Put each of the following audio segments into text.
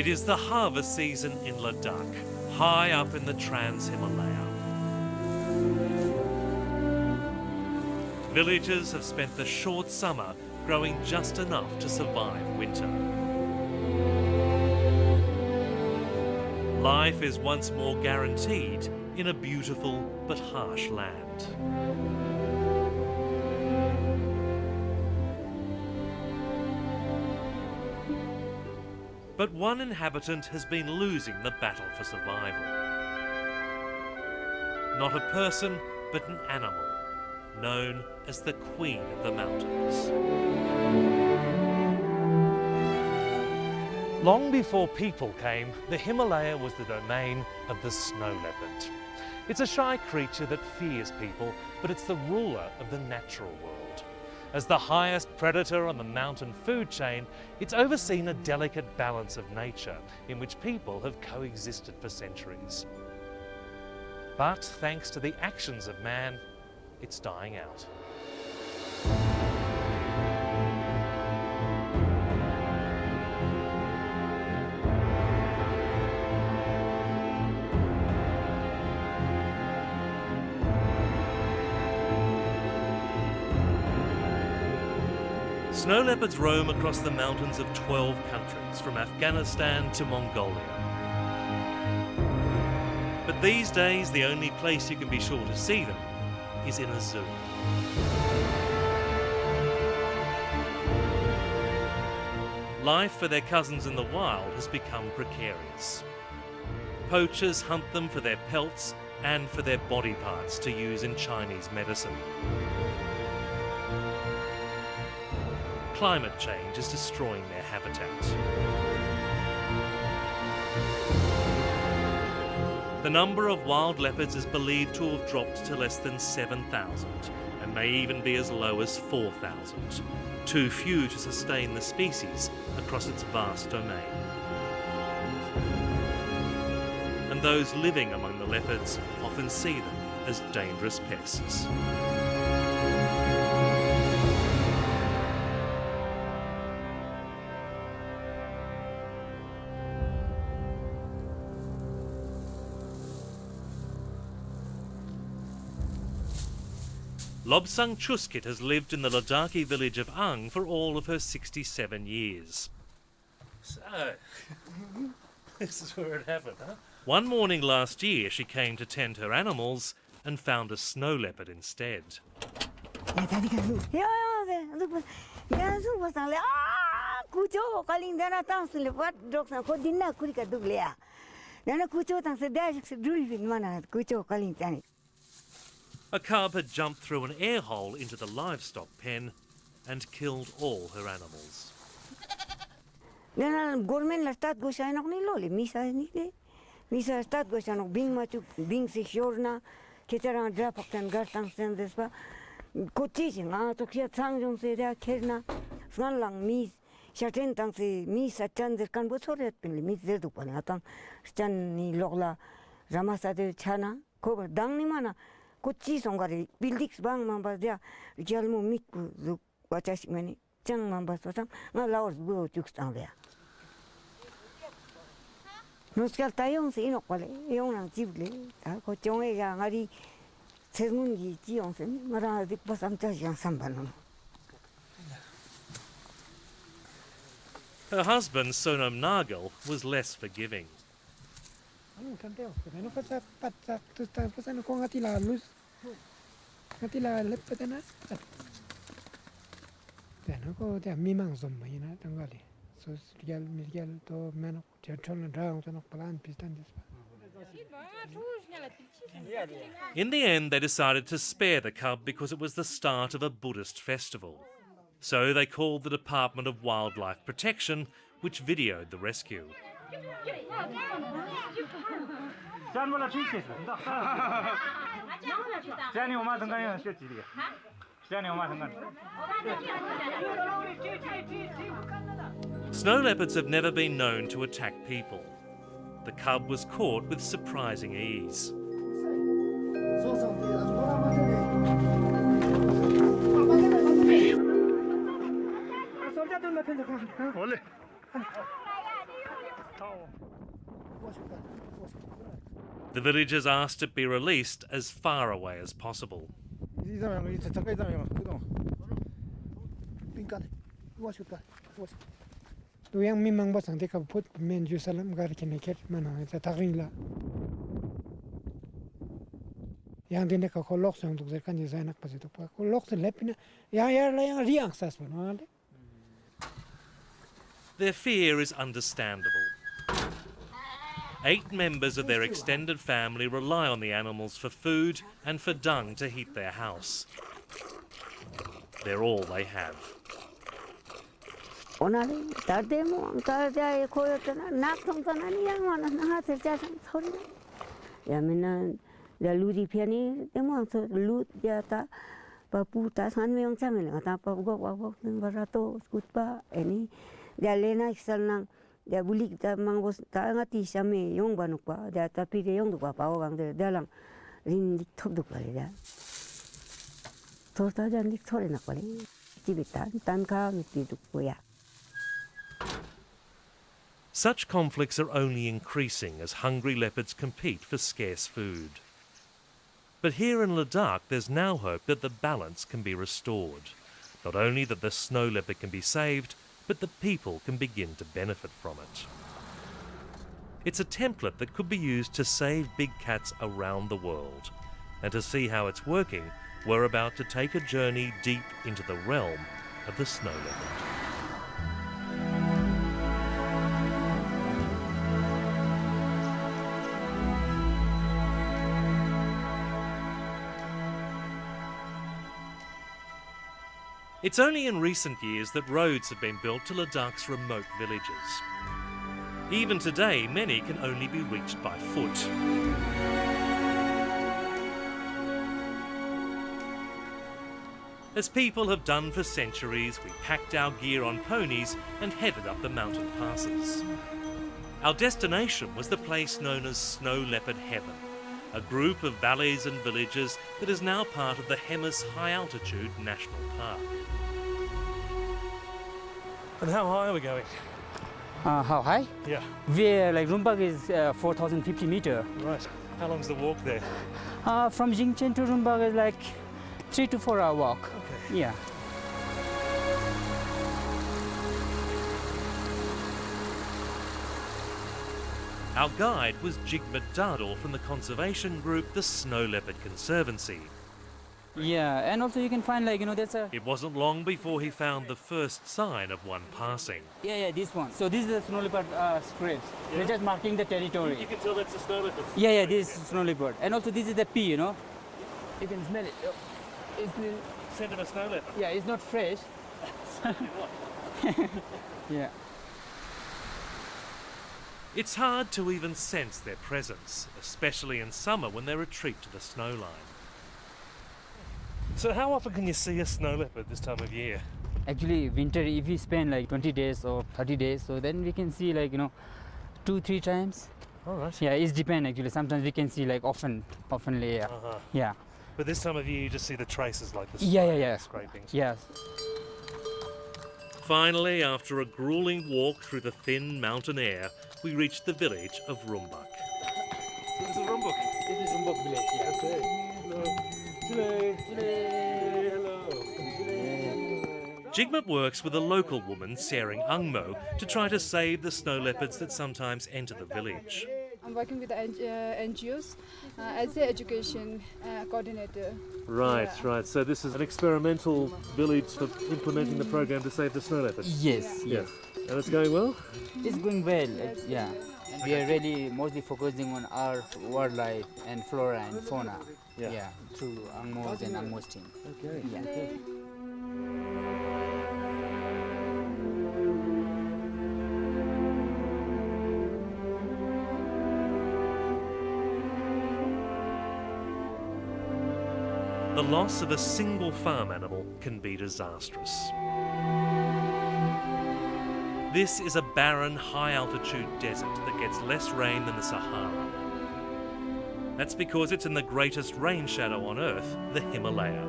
It is the harvest season in Ladakh, high up in the Trans-Himalaya. Villagers have spent the short summer growing just enough to survive winter. Life is once more guaranteed in a beautiful but harsh land. But one inhabitant has been losing the battle for survival. Not a person, but an animal, known as the Queen of the Mountains. Long before people came, the Himalaya was the domain of the snow leopard. It's a shy creature that fears people, but it's the ruler of the natural world. As the highest predator on the mountain food chain, it's overseen a delicate balance of nature in which people have coexisted for centuries. But thanks to the actions of man, it's dying out. Snow leopards roam across the mountains of 12 countries, from Afghanistan to Mongolia. But these days, the only place you can be sure to see them is in a zoo. Life for their cousins in the wild has become precarious. Poachers hunt them for their pelts and for their body parts to use in Chinese medicine. Climate change is destroying their habitat. The number of wild leopards is believed to have dropped to less than 7,000 and may even be as low as 4,000, too few to sustain the species across its vast domain. And those living among the leopards often see them as dangerous pests. Lobsang Chuskit has lived in the Ladakhi village of Ang for all of her 67 years. So, this is where it happened, huh? One morning last year, she came to tend her animals and found a snow leopard instead. A cub had jumped through an air hole into the livestock pen and killed all her animals. Her husband, Sonam Nagal, was less forgiving. In the end, they decided to spare the cub because it was the start of a Buddhist festival. So they called the Department of Wildlife Protection, which videoed the rescue. Snow leopards have never been known to attack people. The cub was caught with surprising ease. The villagers asked it be released as far away as possible. Their fear is understandable. 8 members of their extended family rely on the animals for food and for dung to heat their house. They're all they have. Such conflicts are only increasing as hungry leopards compete for scarce food. But here in Ladakh, there's now hope that the balance can be restored. Not only that the snow leopard can be saved, but the people can begin to benefit from it. It's a template that could be used to save big cats around the world. And to see how it's working, we're about to take a journey deep into the realm of the snow leopard. It's only in recent years that roads have been built to Ladakh's remote villages. Even today, many can only be reached by foot. As people have done for centuries, we packed our gear on ponies and headed up the mountain passes. Our destination was the place known as Snow Leopard Heaven, a group of valleys and villages that is now part of the Hemis High Altitude National Park. And how high are we going? How high? Yeah. Where like Rumbag is 4,050 meters. Right. How long's the walk there? From Jingchen to Rumbag is like 3 to 4 hour walk. Okay. Yeah. Our guide was Jigmet Dardal from the conservation group the Snow Leopard Conservancy. Yeah, and also you can find like, there's a... It wasn't long before he found the first sign of one passing. Yeah, this one. So this is the Snow Leopard scrapes. Yeah. They're just marking the territory. You can tell that's a Snow Leopard. Yeah, this is Snow Leopard. And also this is the pea, You can smell it. It's Scent of a Snow Leopard. yeah, it's not fresh. Yeah. It's hard to even sense their presence, especially in summer when they retreat to the snow line. So how often can you see a snow leopard this time of year? Actually, winter, if we spend like 20 days or 30 days, so then we can see like, 2-3 times. All right. Yeah, it depends actually. Sometimes we can see like oftenly, yeah. Uh-huh. Yeah. But this time of year you just see the traces like the Yeah. scrapings. Yes. Finally, after a grueling walk through the thin mountain air, we reached the village of Rumbak. So this is Rumbak? This is Rumbak village, yeah. Okay. Hello. Hello. Jigmet works with a local woman, Sering Angmo, to try to save the snow leopards that sometimes enter the village. I'm working with the NGOs as an education coordinator. Right, Yeah. right. So this is an experimental village for implementing the program to save the snow leopards. Yes. And it's going well? It's going well, yeah. We are really mostly focusing on our wildlife and flora and fauna. Yeah. Through Angmos and Angmos team. Okay. Yeah. Okay. The loss of a single farm animal can be disastrous. This is a barren, high-altitude desert that gets less rain than the Sahara. That's because it's in the greatest rain shadow on Earth, the Himalaya.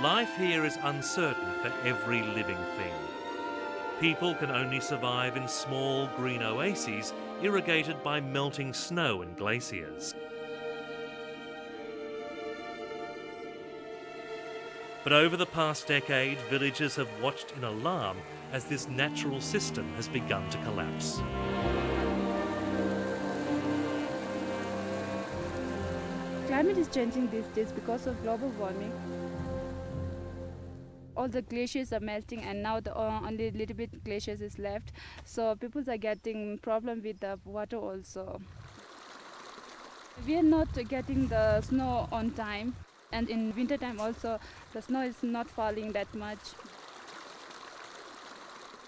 life here is uncertain for every living thing. People can only survive in small green oases irrigated by melting snow and glaciers. But over the past decade, villagers have watched in alarm as this natural system has begun to collapse. Climate is changing these days because of global warming. All the glaciers are melting and now the only little bit glaciers is left. So people are getting problem with the water also. We are not getting the snow on time, and in winter time also the snow is not falling that much.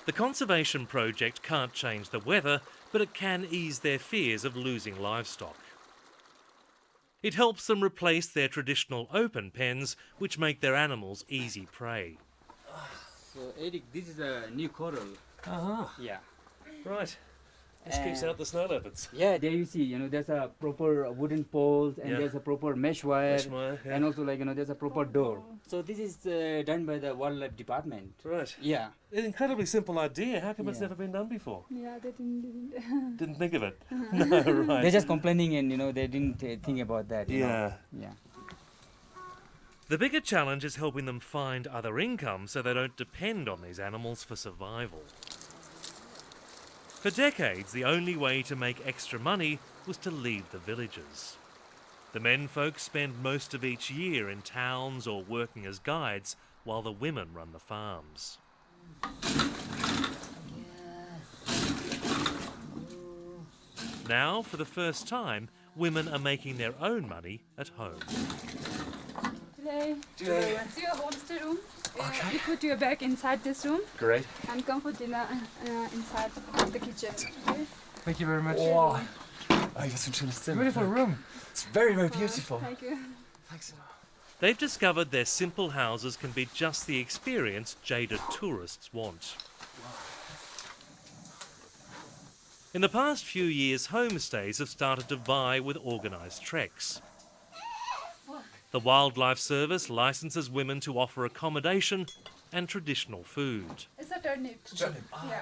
The conservation project can't change the weather, but it can ease their fears of losing livestock. It helps them replace their traditional open pens, which make their animals easy prey. So Eric, this is a new coral. Yeah. Right. This keeps out the snow leopards. Yeah, there you see, there's a proper wooden poles and there's a proper mesh wire, and also there's a proper door. So this is done by the wildlife department. Right. Yeah. An incredibly simple idea. How come it's never been done before? Yeah, they didn't. Didn't think of it. No, right. They're just complaining and they didn't think about that. you know. Yeah. The bigger challenge is helping them find other income so they don't depend on these animals for survival. For decades, the only way to make extra money was to leave the villages. The menfolk spend most of each year in towns or working as guides, while the women run the farms. Now, for the first time, women are making their own money at home. Today, see your homestay room. Okay. You put your bag inside this room. Great. And come for dinner inside the kitchen. Okay? Thank you very much. Wow. It's a beautiful room. It's very, very beautiful. Thank you. Thanks a lot. They've discovered their simple houses can be just the experience jaded tourists want. In the past few years, homestays have started to vie with organised treks. The Wildlife Service licenses women to offer accommodation and traditional food. It's a turnip.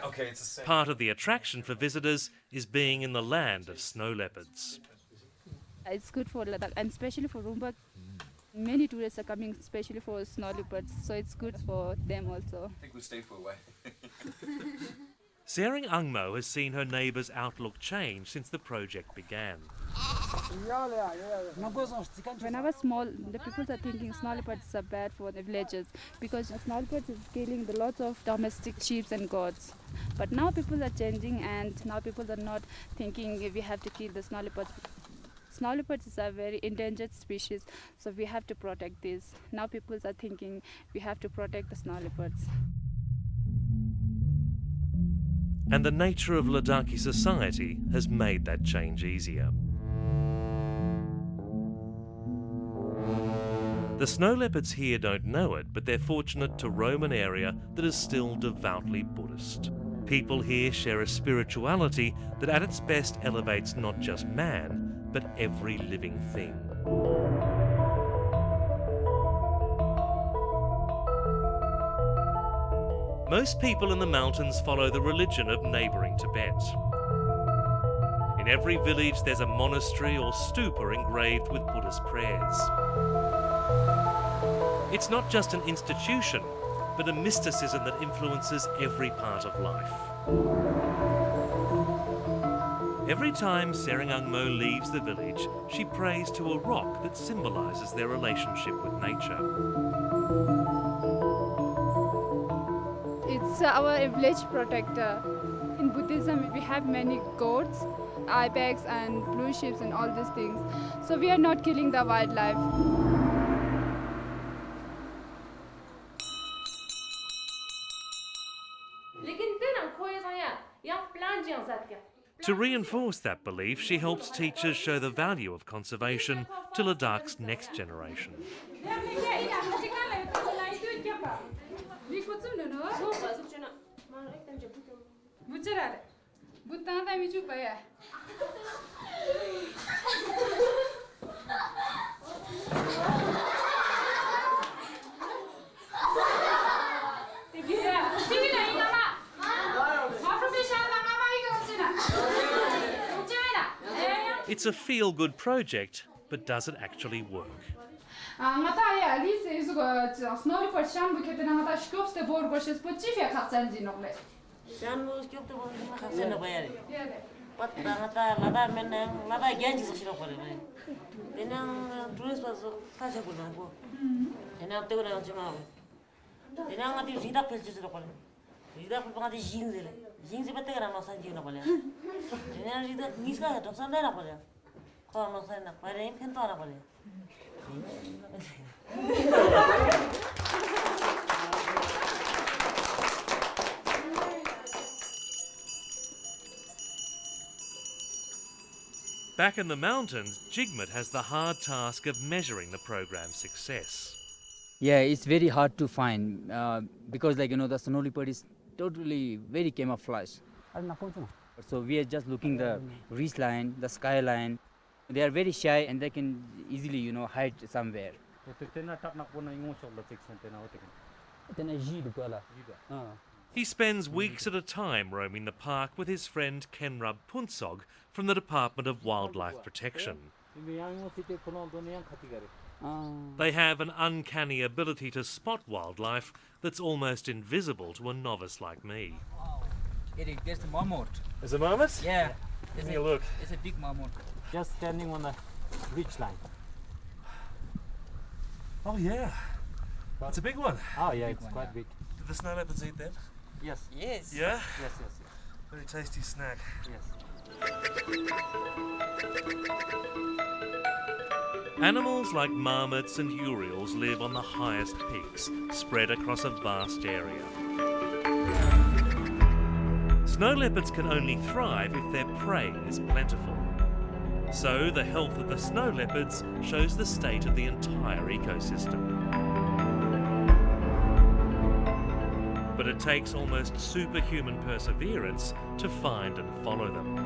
Okay, it's the same. Part of the attraction for visitors is being in the land of snow leopards. It's good for Ladakh and especially for Rwanda. Many tourists are coming especially for snow leopards, so it's good for them also. I think we'll stay for a while. Sering Angmo has seen her neighbours' outlook change since the project began. When I was small, the people are thinking snow leopards are bad for the villagers because snow leopards is killing the lots of domestic sheep and goats. But now people are changing and now people are not thinking we have to kill the snow leopards. Snow leopards is a very endangered species, so we have to protect this. Now people are thinking we have to protect the snow leopards. And the nature of Ladakhi society has made that change easier. The snow leopards here don't know it, but they're fortunate to roam an area that is still devoutly Buddhist. People here share a spirituality that at its best elevates not just man, but every living thing. Most people in the mountains follow the religion of neighbouring Tibet. In every village there's a monastery or stupa engraved with Buddhist prayers. It's not just an institution, but a mysticism that influences every part of life. Every time Sering Angmo leaves the village, she prays to a rock that symbolises their relationship with nature. It's our village protector. In Buddhism, we have many goats, ibex and blue sheep and all these things. So we are not killing the wildlife. To reinforce that belief, she helps teachers show the value of conservation to Ladakh's next generation. It's a feel-good project, but does it actually work? Snow Leopard Back in the mountains, Jigmet has the hard task of measuring the program's success. Yeah, it's very hard to find because the snow leopard is totally very camouflaged. So we are just looking the ridge line, the skyline. They are very shy and they can easily, hide somewhere. He spends weeks at a time roaming the park with his friend Kenrub Punsog from the Department of Wildlife Protection. They have an uncanny ability to spot wildlife that's almost invisible to a novice like me. Eric, there's a marmot. There's a marmot? Yeah. Give me a look. It's a big marmot. Just standing on the ridge line. Oh yeah, it's a big one. Oh yeah, it's quite big. Do the snow leopards eat them? Yes. Yes. Yeah? Yes. Very tasty snack. Yes. Animals like marmots and urials live on the highest peaks, spread across a vast area. Snow leopards can only thrive if their prey is plentiful. So the health of the snow leopards shows the state of the entire ecosystem. But it takes almost superhuman perseverance to find and follow them.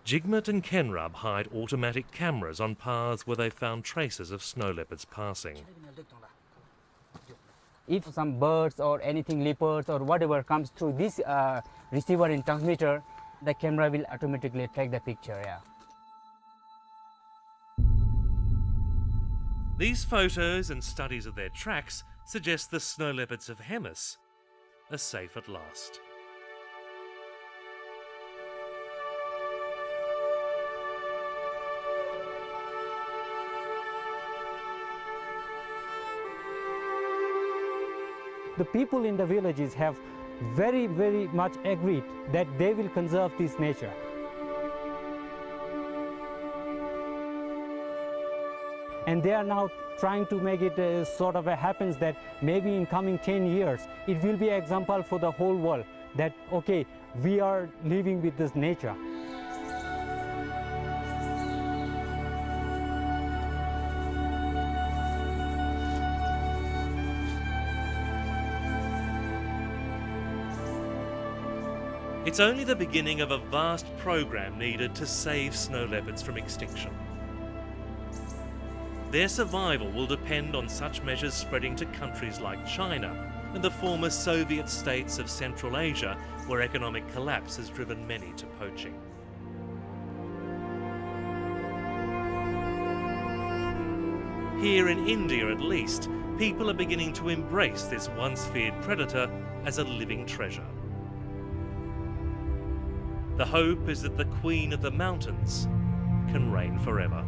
Jigmet and Kenrub hide automatic cameras on paths where they found traces of snow leopards passing. If some birds or anything, leopards or whatever comes through this receiver and transmitter, the camera will automatically take the picture, yeah. These photos and studies of their tracks suggest the snow leopards of Hemis are safe at last. The people in the villages have very much agreed that they will conserve this nature. And they are now trying to make it sort of a happens that maybe in coming 10 years, it will be an example for the whole world that, okay, we are living with this nature. It's only the beginning of a vast program needed to save snow leopards from extinction. Their survival will depend on such measures spreading to countries like China and the former Soviet states of Central Asia, where economic collapse has driven many to poaching. Here in India, at least, people are beginning to embrace this once feared predator as a living treasure. The hope is that the Queen of the Mountains can reign forever.